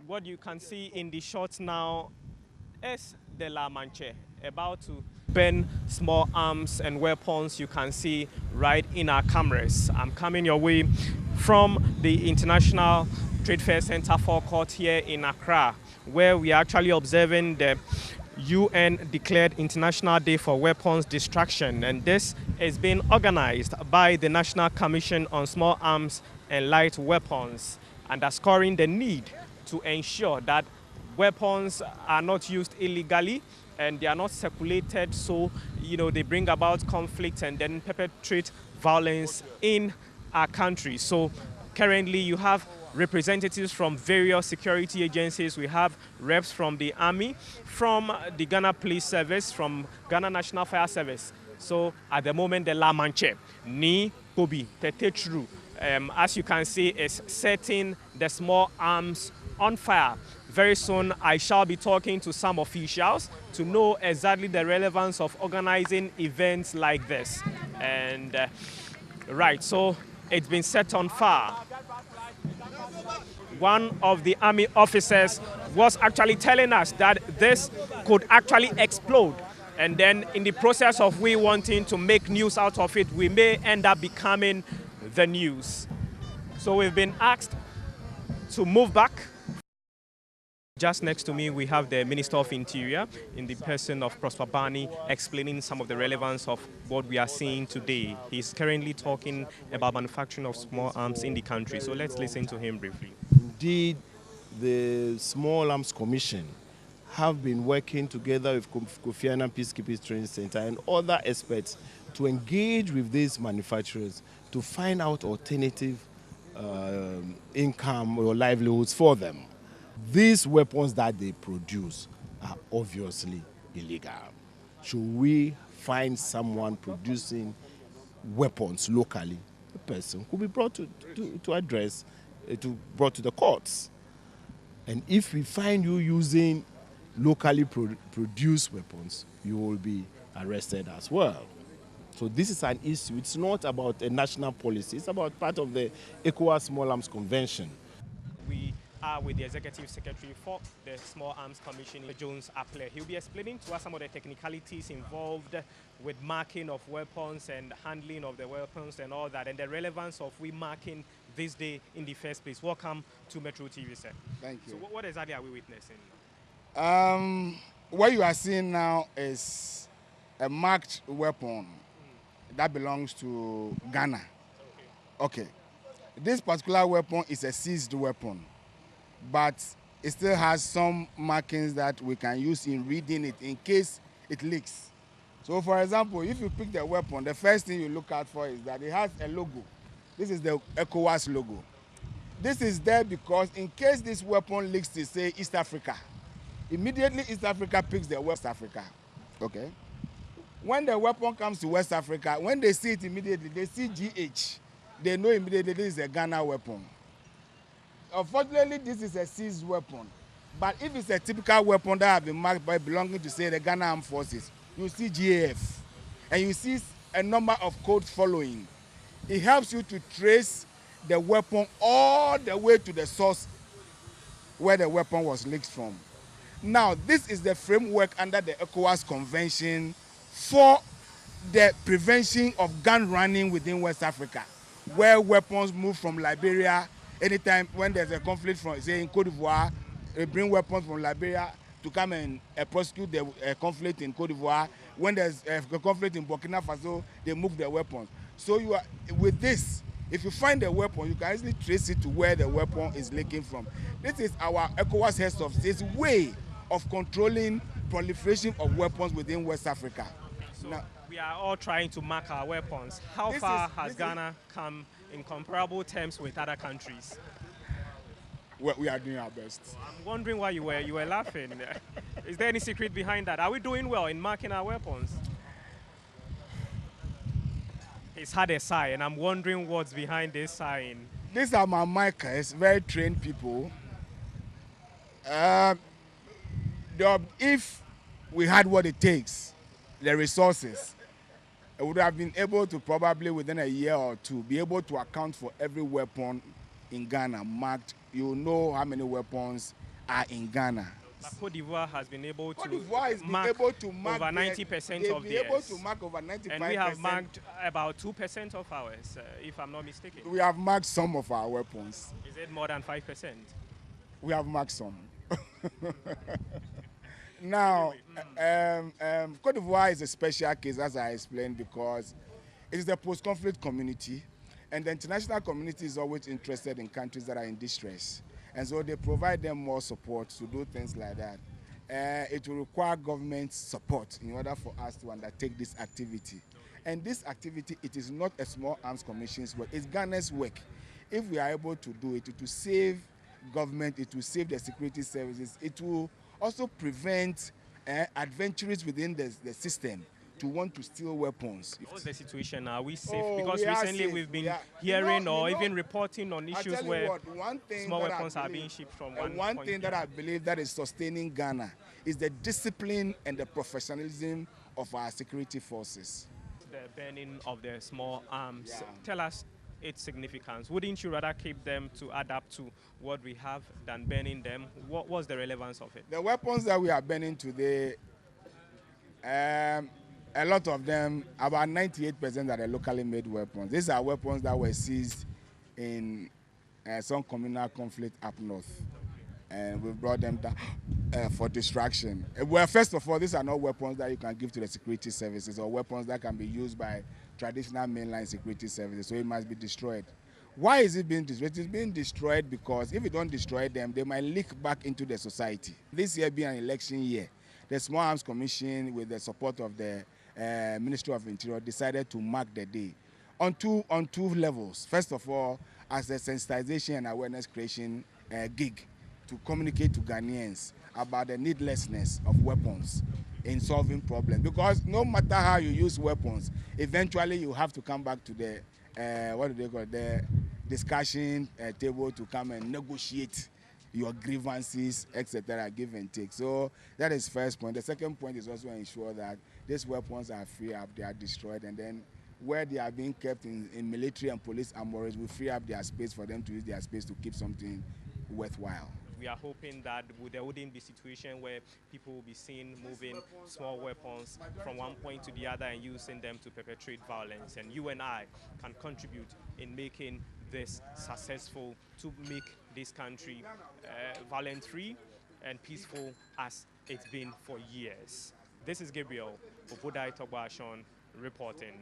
What you can see in the shot now is the La Manche about to burn small arms and weapons you can see right in our cameras. I'm coming your way from the International Trade Fair Center forecourt here in Accra, where we are actually observing the UN declared International Day for Weapons Destruction, and this is being organized by the National Commission on Small Arms and Light Weapons, underscoring the need to ensure that weapons are not used illegally and they are not circulated, so they bring about conflict and then perpetrate violence in our country. So currently you have representatives from various security agencies. We have reps from the Army, from the Ghana Police Service, from Ghana National Fire Service. So at the moment, the La Manche, Ni Kobi, Tetechru, as you can see, is setting the small arms on fire. Very soon, I shall be talking to some officials to know exactly the relevance of organizing events like this. And right, so it's been set on fire. One of the Army officers was actually telling us that this could actually explode. And then in the process of we wanting to make news out of it, we may end up becoming the news. So we've been asked to move back. Just next to me, we have the Minister of Interior in the person of Prosper Barney explaining some of the relevance of what we are seeing today. He's currently talking about manufacturing of small arms in the country. So let's listen to him briefly. Indeed, the Small Arms Commission have been working together with Kofi Annan Peacekeeping Training Center and other experts to engage with these manufacturers to find out alternative income or livelihoods for them. These weapons that they produce are obviously illegal. Should we find someone producing weapons locally, the person could be brought brought to the courts. And if we find you using locally produced weapons, you will be arrested as well. So this is an issue. It's not about a national policy. It's about part of the ECOWAS Small Arms Convention. We are with the Executive Secretary for the Small Arms Commission, Jones Apple. He'll be explaining to us some of the technicalities involved with marking of weapons and handling of the weapons and all that, and the relevance of we marking this day in the first place. Welcome to Metro TV, sir. Thank you. So what exactly are we witnessing? What you are seeing now is a marked weapon that belongs to Ghana. Okay. This particular weapon is a seized weapon, but it still has some markings that we can use in reading it in case it leaks. So for example, if you pick the weapon, the first thing you look out for is that it has a logo. This is the ECOWAS logo. This is there because in case this weapon leaks to, say, East Africa, immediately East Africa picks the West Africa. Okay? When the weapon comes to West Africa, when they see it immediately, they see GH. They know immediately this is a Ghana weapon. Unfortunately, this is a seized weapon. But if it's a typical weapon that has been marked by belonging to, say, the Ghana Armed Forces, you see GAF. And you see a number of codes following. It helps you to trace the weapon all the way to the source where the weapon was leaked from. Now, this is the framework under the ECOWAS Convention for the prevention of gun running within West Africa, where weapons move from Liberia. Anytime when there's a conflict from, say, in Cote d'Ivoire, they bring weapons from Liberia to come and prosecute the conflict in Cote d'Ivoire. When there's a conflict in Burkina Faso, they move their weapons. So you are, with this, if you find a weapon, you can easily trace it to where the weapon is leaking from. This is our ECOWAS Heads of State's way of controlling proliferation of weapons within West Africa. So now, we are all trying to mark our weapons. How far has Ghana come in comparable terms with other countries? We are doing our best. I'm wondering why you were laughing. Is there any secret behind that? Are we doing well in marking our weapons? He's had a sigh, and I'm wondering what's behind this sign. These are my markers, very trained people. If we had what it takes, the resources, I would have been able to probably within a year or two be able to account for every weapon in Ghana marked. You know how many weapons are in Ghana. But Cote d'Ivoire has been able Cote to d'Ivoire has been mark able to mark over 90% of they've been able to theirs. mark over 95%. And we have marked about 2% of ours, if I'm not mistaken. We have marked some of our weapons. Is it more than 5%? We have marked some. Now, Cote d'Ivoire is a special case, as I explained, because it is a post-conflict community, and the international community is always interested in countries that are in distress. And so they provide them more support to do things like that. It will require government support in order for us to undertake this activity. And this activity, it is not a small arms commission's work, it's Ghana's work. If we are able to do it, it will save government, it will save the security services, it will also prevent adventurers within the system to want to steal weapons. What's the situation? Are we safe? Oh, Because we are recently safe. we've been We are- hearing or even reporting on I issues tell you where what, one thing small that I weapons are believe- being shipped from and one one point thing to that I believe that is sustaining Ghana is the discipline and the professionalism of our security forces. the burning of the small arms. Yeah. Tell us its significance. Wouldn't you rather keep them to adapt to what we have than burning them? What was the relevance of it? The weapons that we are burning today, a lot of them, about 98% are the locally made weapons. These are weapons that were seized in some communal conflict up north. And we brought them down for distraction. Well, first of all, these are not weapons that you can give to the security services or weapons that can be used by traditional mainline security services, so it must be destroyed. Why is it being destroyed? It's being destroyed because if you don't destroy them, they might leak back into the society. This year being an election year, the Small Arms Commission, with the support of the Ministry of Interior, decided to mark the day on two levels. First of all, as a sensitization and awareness creation gig to communicate to Ghanaians about the needlessness of weapons in solving problems. Because no matter how you use weapons, eventually you have to come back to the the discussion table to come and negotiate your grievances, etc., give and take. So that is first point. The second point is also ensure that these weapons are free up, they are destroyed, and then where they are being kept in military and police armories, we free up their space for them to use their space to keep something worthwhile. We are hoping that there wouldn't be a situation where people will be seen moving small weapons from one point to the other and using them to perpetrate violence. And you and I can contribute in making this successful to make this country violent-free and peaceful as it's been for years. This is Gabriel of Torgbor-Ashong reporting.